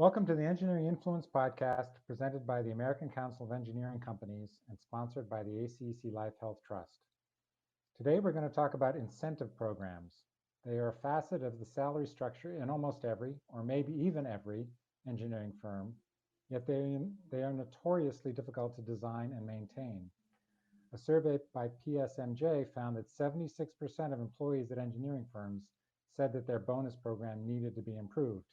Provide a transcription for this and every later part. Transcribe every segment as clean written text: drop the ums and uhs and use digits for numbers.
Welcome to the Engineering Influence podcast presented by the American Council of Engineering Companies and sponsored by the ACEC Life Health Trust. Today we're going to talk about incentive programs. They are a facet of the salary structure in almost every, or maybe even every, engineering firm, yet they are notoriously difficult to design and maintain. A survey by PSMJ found that 76% of employees at engineering firms said that their bonus program needed to be improved.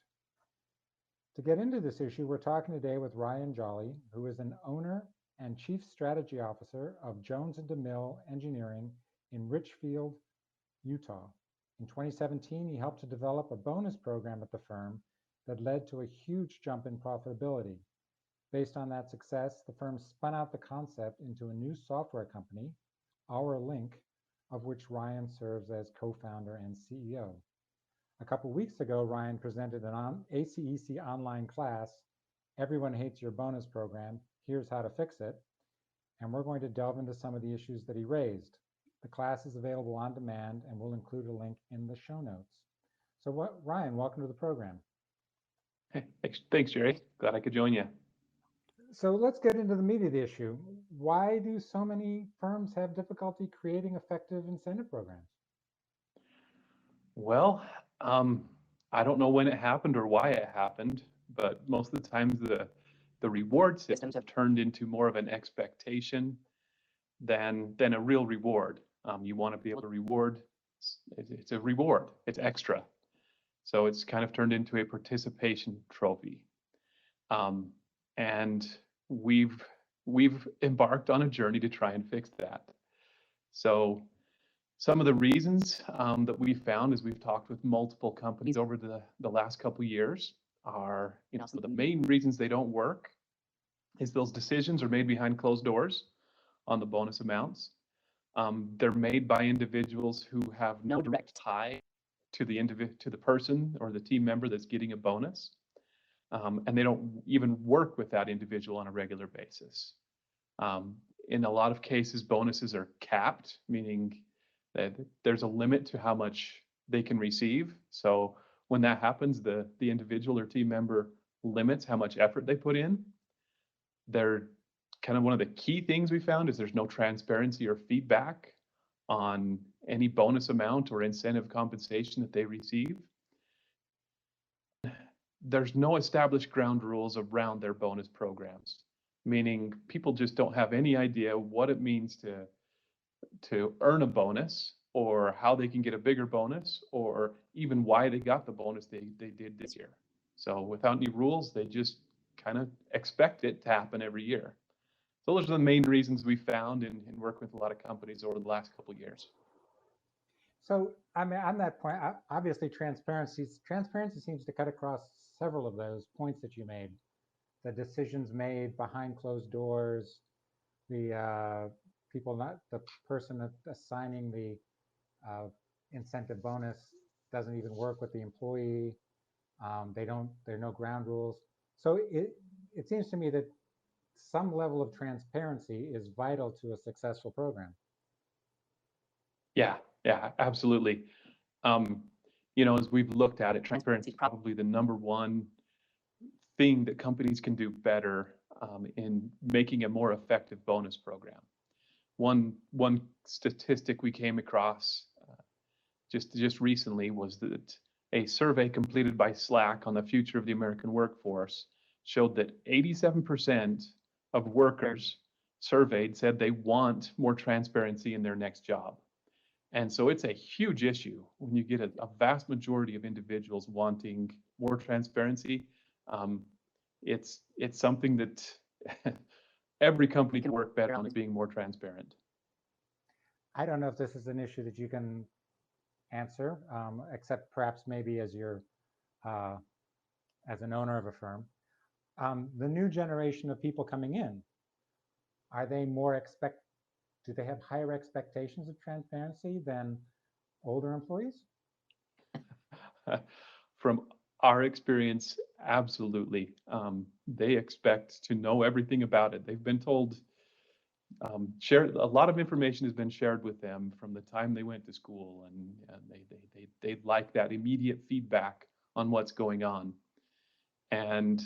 To get into this issue, we're talking today with Ryan Jolley, who is an owner and chief strategy officer of Jones and DeMille Engineering in Richfield, Utah. In 2017, he helped to develop a bonus program at the firm that led to a huge jump in profitability. Based on that success, the firm spun out the concept into a new software company, OurLink, of which Ryan serves as co-founder and CEO. A couple weeks ago, Ryan presented an ACEC online class, Everyone Hates Your Bonus Program, Here's How to Fix It, and we're going to delve into some of the issues that he raised. The class is available on demand, and we'll include a link in the show notes. So Ryan, welcome to the program. Hey, thanks, Jerry. Glad I could join you. So let's get into the meat of the issue. Why do so many firms have difficulty creating effective incentive programs? Well, I don't know when it happened or why it happened, but most of the times the reward systems have turned into more of an expectation than a real reward. You want to be able to reward. It's a reward. It's extra. So it's kind of turned into a participation trophy. And we've embarked on a journey to try and fix that. So some of the reasons that we found as we've talked with multiple companies over the last couple of years are, some of the main reasons they don't work is those decisions are made behind closed doors on the bonus amounts. They're made by individuals who have no direct tie to the person or the team member that's getting a bonus. And they don't even work with that individual on a regular basis. In a lot of cases, bonuses are capped, meaning that there's a limit to how much they can receive. So when that happens, the individual or team member limits how much effort they put in. They're kind of one of the key things we found is there's no transparency or feedback on any bonus amount or incentive compensation that they receive. There's no established ground rules around their bonus programs, meaning people just don't have any idea what it means to earn a bonus or how they can get a bigger bonus or even why they got the bonus they did this year. So without any rules, they just kind of expect it to happen every year. So those are the main reasons we found in work with a lot of companies over the last couple of years. So I mean, on that point, obviously transparency seems to cut across several of those points that you made. The decisions made behind closed doors, the person assigning the incentive bonus doesn't even work with the employee. There are no ground rules. So it seems to me that some level of transparency is vital to a successful program. Yeah, absolutely. As we've looked at it, transparency is probably the number one thing that companies can do better in making a more effective bonus program. One statistic we came across just recently was that a survey completed by Slack on the future of the American workforce showed that 87% of workers surveyed said they want more transparency in their next job. And so it's a huge issue when you get a vast majority of individuals wanting more transparency. It's something that every company can work better on, is being more transparent. I don't know if this is an issue that you can answer, except perhaps maybe as an owner of a firm. The new generation of people coming in, are they do they have higher expectations of transparency than older employees? From our experience, absolutely. They expect to know everything about it. They've been told, a lot of information has been shared with them from the time they went to school, and they like that immediate feedback on what's going on. And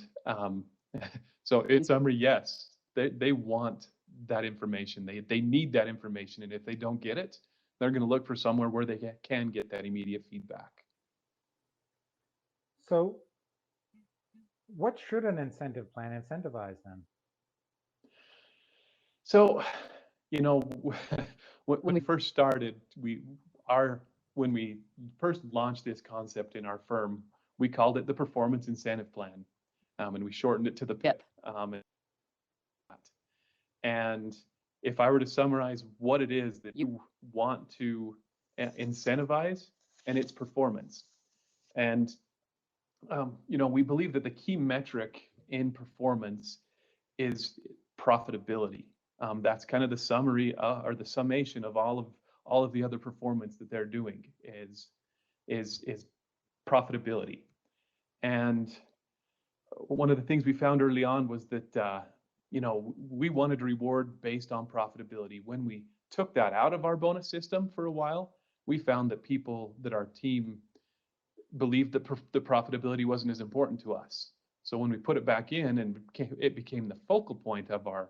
so in summary, yes, they want that information. They need that information. And if they don't get it, they're going to look for somewhere where they can get that immediate feedback. So what should an incentive plan incentivize then? So, you know, when we first started, when we first launched this concept in our firm, we called it the Performance Incentive Plan, and we shortened it to the PIP. And if I were to summarize what it is that you want to incentivize, and it's performance. And you know, we believe that the key metric in performance is profitability. That's kind of the summary or the summation of all of the other performance that they're doing is profitability. And one of the things we found early on was that you know, we wanted to reward based on profitability. When we took that out of our bonus system for a while, we found that our team believed that the profitability wasn't as important to us. So when we put it back in and it became the focal point of our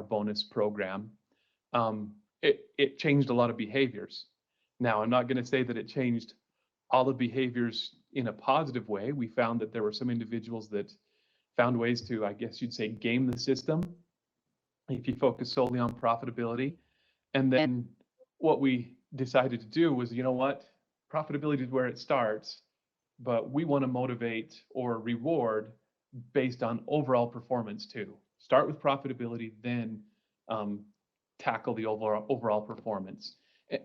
bonus program, it changed a lot of behaviors. Now, I'm not going to say that it changed all the behaviors in a positive way. We found that there were some individuals that found ways to, I guess you'd say, game the system if you focus solely on profitability. And then what we decided to do was, you know what, profitability is where it starts, but we want to motivate or reward based on overall performance too. Start with profitability, then tackle the overall performance.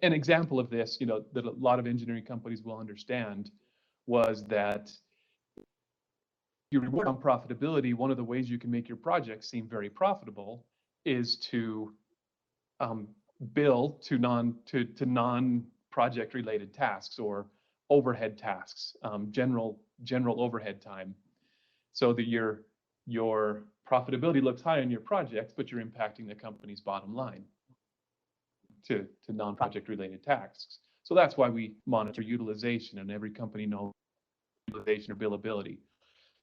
An example of this, you know, that a lot of engineering companies will understand was that you reward on profitability. One of the ways you can make your projects seem very profitable is to bill to non-project related tasks or overhead tasks, general overhead time, so that your profitability looks high on your projects, but you're impacting the company's bottom line to non-project related tasks. So that's why we monitor utilization, and every company knows utilization or billability.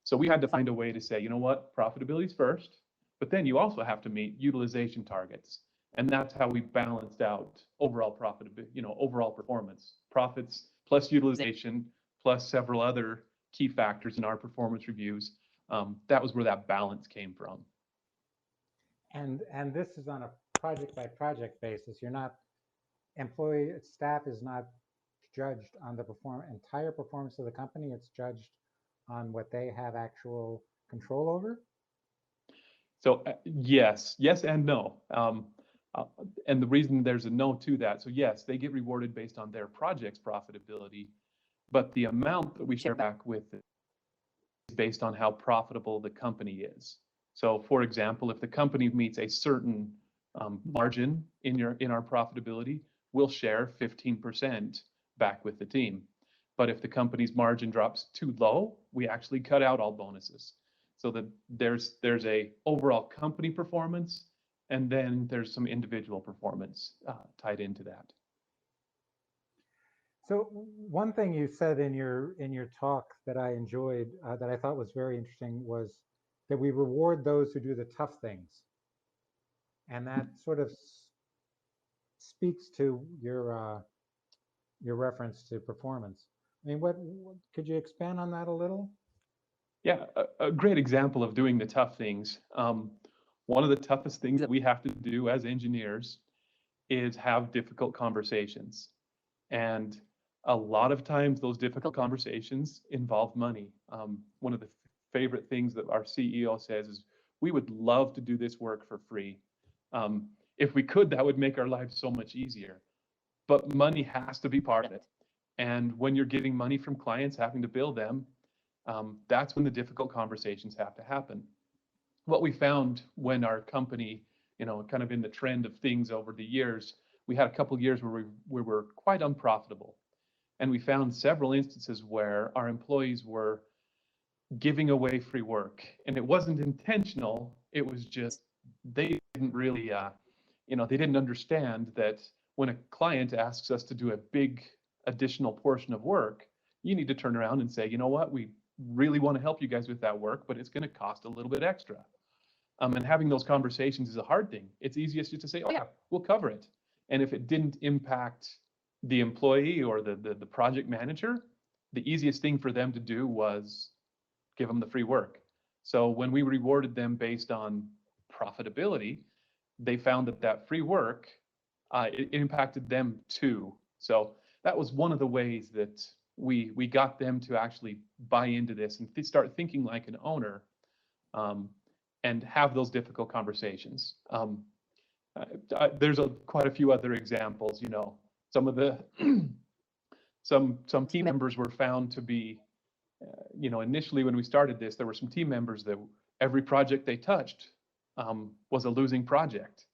So we had to find a way to say, you know what, profitability is first, but then you also have to meet utilization targets. And that's how we balanced out overall profitability, you know, overall performance, profits plus utilization plus several other key factors in our performance reviews. That was where that balance came from. And this is on a project by project basis. You're not staff is not judged on the entire performance of the company. It's judged on what they have actual control over. So yes and no. And the reason there's a no to that, so yes, they get rewarded based on their project's profitability, but the amount that we share back with is based on how profitable the company is. So for example, if the company meets a certain margin in our profitability, we'll share 15% back with the team. But if the company's margin drops too low, we actually cut out all bonuses. So that there's a overall company performance, and then there's some individual performance tied into that. So one thing you said in your talk that I enjoyed, that I thought was very interesting, was that we reward those who do the tough things, and that sort of speaks to your reference to performance. I mean, what could you expand on that a little? Yeah, a great example of doing the tough things. One of the toughest things that we have to do as engineers is have difficult conversations. And a lot of times those difficult conversations involve money. One of the favorite things that our CEO says is, we would love to do this work for free. If we could, that would make our lives so much easier. But money has to be part of it. And when you're getting money from clients, having to bill them, that's when the difficult conversations have to happen. What we found when our company, you know, kind of in the trend of things over the years, we had a couple of years where we were quite unprofitable. And we found several instances where our employees were giving away free work. And it wasn't intentional. It was just, they didn't really, you know, they didn't understand that when a client asks us to do a big additional portion of work, you need to turn around and say, you know what, we really want to help you guys with that work, but it's going to cost a little bit extra. And having those conversations is a hard thing. It's easiest just to say, oh yeah, we'll cover it. And if it didn't impact the employee or the project manager, the easiest thing for them to do was give them the free work. So when we rewarded them based on profitability, they found that free work, it impacted them too. So that was one of the ways that we got them to actually buy into this and start thinking like an owner, and have those difficult conversations. There's quite a few other examples. You know, some of the some team members were found to be, you know, initially when we started this, there were some team members that every project they touched was a losing project.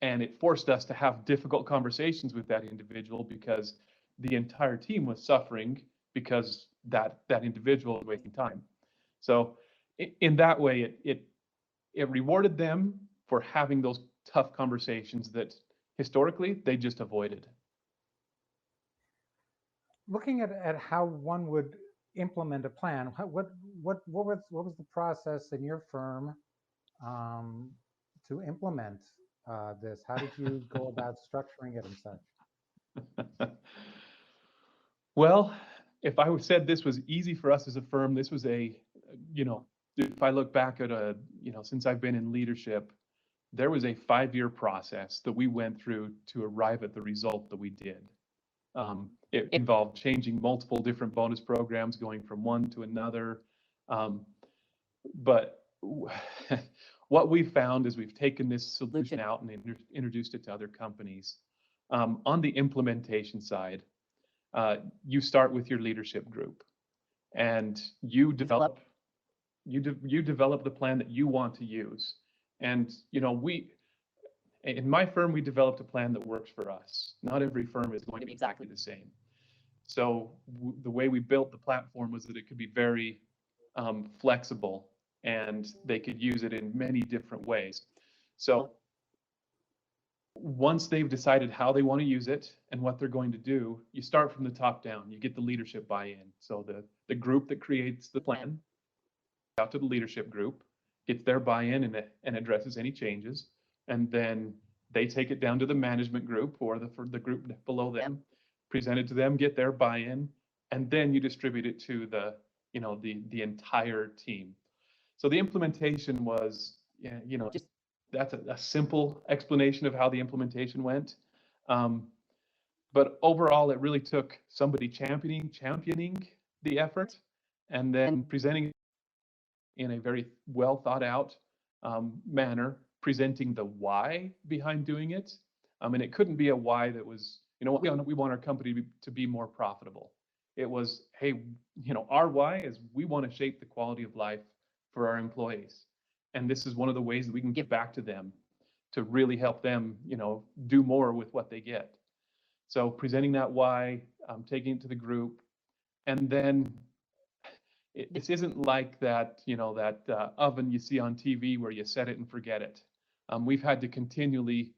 And it forced us to have difficult conversations with that individual because the entire team was suffering because that individual was wasting time. So in that way, it rewarded them for having those tough conversations that historically they just avoided. Looking at how one would implement a plan, what was the process in your firm to implement this? How did you go about structuring it and such? Well, if I said this was easy for us as a firm, this was you know, if I look back at you know, since I've been in leadership, there was a 5-year process that we went through to arrive at the result that we did. It involved changing multiple different bonus programs, going from one to another. But what we found is we've taken this solution out and introduced it to other companies. On the implementation side, you start with your leadership group, and you develop the plan that you want to use. And you know, in my firm, we developed a plan that works for us. Not every firm is going to be exactly the same. So the way we built the platform was that it could be very flexible, and they could use it in many different ways. So once they've decided how they want to use it and what they're going to do, you start from the top down. You get the leadership buy-in. So the group that creates the plan out to the leadership group, gets their buy-in and addresses any changes. And then they take it down to the management group or the group below them, present it to them, get their buy-in, and then you distribute it to the entire team. So the implementation was, you know, just that's a simple explanation of how the implementation went. But overall, it really took somebody championing the effort and then presenting it in a very well thought out manner, presenting the why behind doing it. And it couldn't be a why that was, you know, we want our company to be more profitable. It was, hey, you know, our why is we want to shape the quality of life for our employees. And this is one of the ways that we can give back to them to really help them, you know, do more with what they get. So presenting that why, taking it to the group, and then this isn't like that, you know, that oven you see on TV where you set it and forget it. We've had to continually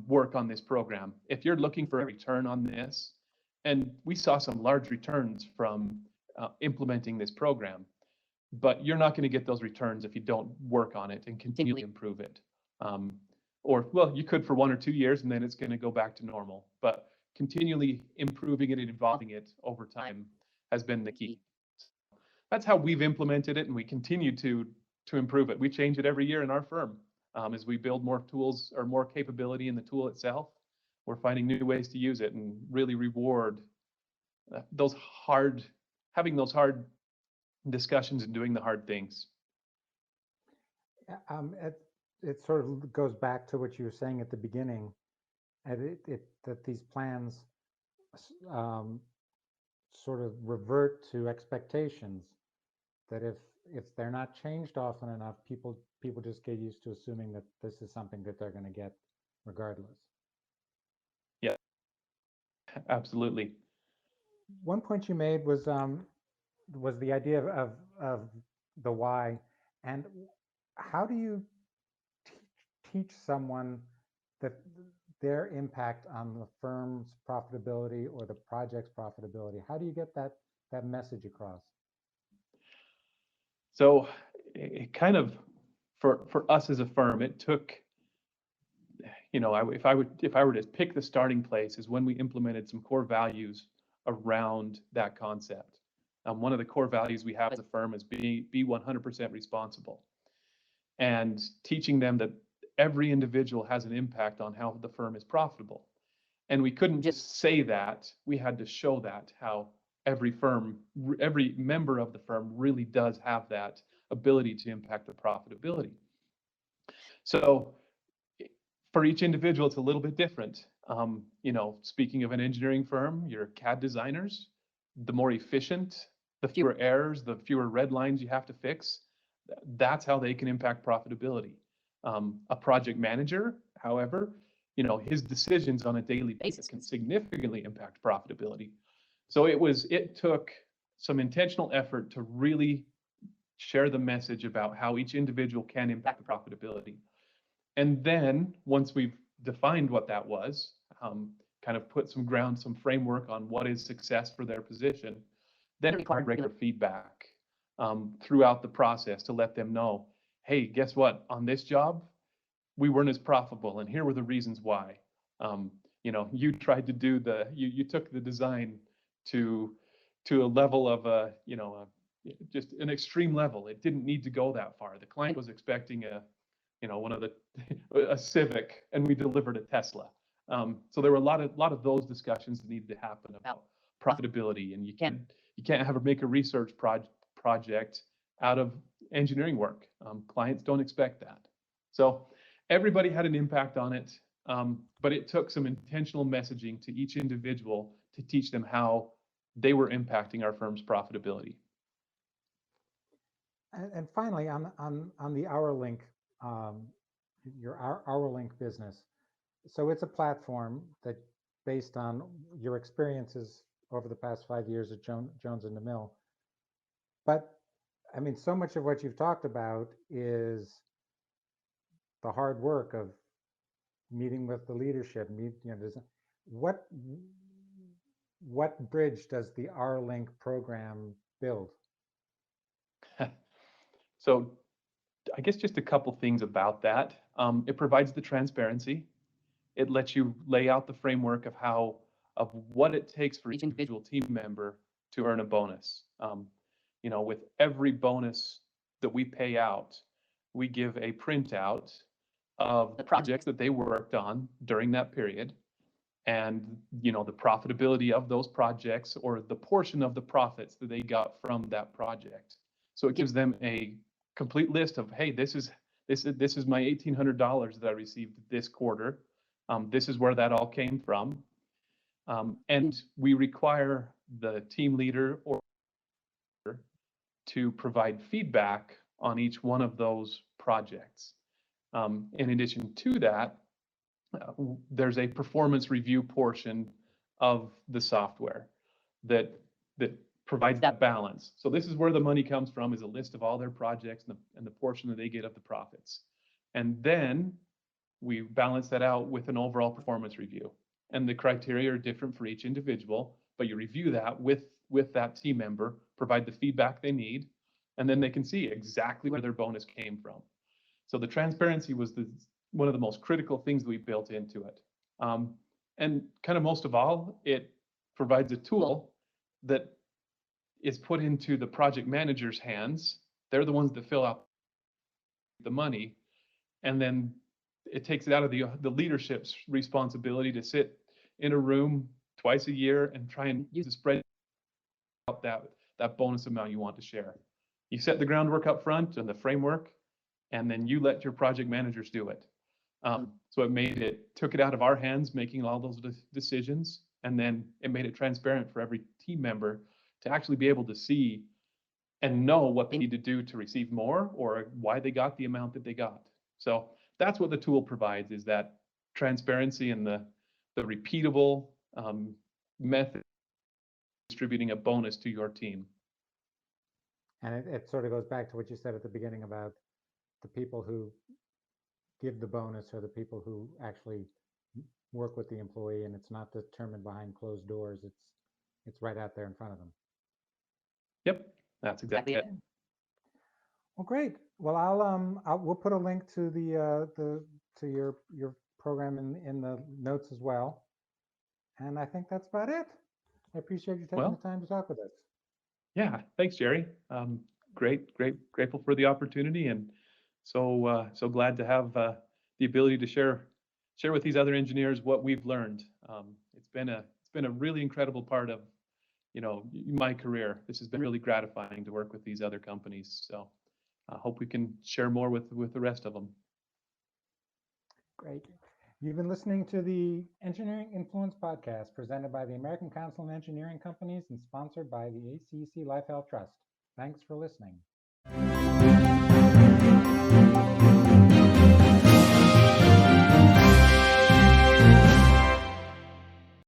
work on this program. If you're looking for a return on this, and we saw some large returns from implementing this program, but you're not going to get those returns if you don't work on it and continually improve it. Or, well, you could for 1 or 2 years, and then it's going to go back to normal. But continually improving it and evolving it over time has been the key. That's how we've implemented it, and we continue to improve it. We change it every year in our firm. As we build more tools or more capability in the tool itself, we're finding new ways to use it and really reward having those hard discussions and doing the hard things. It sort of goes back to what you were saying at the beginning, that these plans sort of revert to expectations. That if they're not changed often enough, people just get used to assuming that this is something that they're going to get regardless. Yeah, absolutely. One point you made was the idea of the why, and how do you teach someone that their impact on the firm's profitability or the project's profitability? How do you get that message across? So it kind of, for us as a firm, it took, if I were to pick the starting place, is when we implemented some core values around that concept. One of the core values we have as a firm is be 100% responsible, and teaching them that every individual has an impact on how the firm is profitable. And we couldn't just say that, we had to show that, how every member of the firm really does have that ability to impact the profitability. So for each individual, it's a little bit different. Speaking of an engineering firm, your CAD designers, the more efficient, the fewer errors, the fewer red lines you have to fix, that's how they can impact profitability. A project manager, however, his decisions on a daily basis can significantly impact profitability. So it took some intentional effort to really share the message about how each individual can impact profitability. And then once we've defined what that was, kind of put some framework on what is success for their position, then required regular feedback throughout the process to let them know, hey, guess what? On this job, we weren't as profitable, and here were the reasons why. You tried to do you took the design to a level of just an extreme level. It didn't need to go that far. The client was expecting a Civic, and we delivered a Tesla. So there were a lot of those discussions that needed to happen about profitability, and you can't make a research project out of engineering work. Clients don't expect that. So everybody had an impact on it, but it took some intentional messaging to each individual to teach them how they were impacting our firm's profitability. And finally, on the OurLink, your OurLink business. So it's a platform that, based on your experiences over the past 5 years at Jones and DeMille. But I mean, so much of what you've talked about is the hard work of meeting with the leadership. What bridge does the OurLink program build? So I guess just a couple things about that. It provides the transparency. It lets you lay out the framework of what it takes for each individual team member to earn a bonus. With every bonus that we pay out, we give a printout of the projects that they worked on during that period, and the profitability of those projects, or the portion of the profits that they got from that project. So it gives them a complete list of, hey, this is my $1,800 that I received this quarter. This is where that all came from. And we require the team leader or to provide feedback on each one of those projects. In addition to that, there's a performance review portion of the software that provides that balance. So this is where the money comes from, is a list of all their projects and the portion that they get of the profits. And then we balance that out with an overall performance review. And the criteria are different for each individual, but you review that with that team member, provide the feedback they need, and then they can see exactly where their bonus came from. So the transparency was one of the most critical things that we built into it. And kind of most of all, it provides a tool that is put into the project manager's hands. They're the ones that fill out the money, and then it takes it out of the leadership's responsibility to sit in a room twice a year and try and use a spreadsheet out that bonus amount you want to share. You set the groundwork up front and the framework, and then you let your project managers do it. So it took it out of our hands, making all those decisions, and then it made it transparent for every team member to actually be able to see and know what they need to do to receive more, or why they got the amount that they got. So that's what the tool provides, is that transparency and the repeatable method of distributing a bonus to your team. And it sort of goes back to what you said at the beginning about the people who give the bonus are the people who actually work with the employee, and it's not determined behind closed doors. It's right out there in front of them. Yep, that's exactly it. Well, great. Well, we'll put a link to to your program in the notes as well. And I think that's about it. I appreciate you taking the time to talk with us. Yeah, thanks, Jerry. Grateful for the opportunity, and so glad to have the ability to share with these other engineers what we've learned. It's been a really incredible part of my career. This has been really gratifying to work with these other companies. So I hope we can share more with the rest of them. Great. You've been listening to the Engineering Influence podcast presented by the American Council of Engineering Companies and sponsored by the ACEC Life Health Trust. Thanks for listening.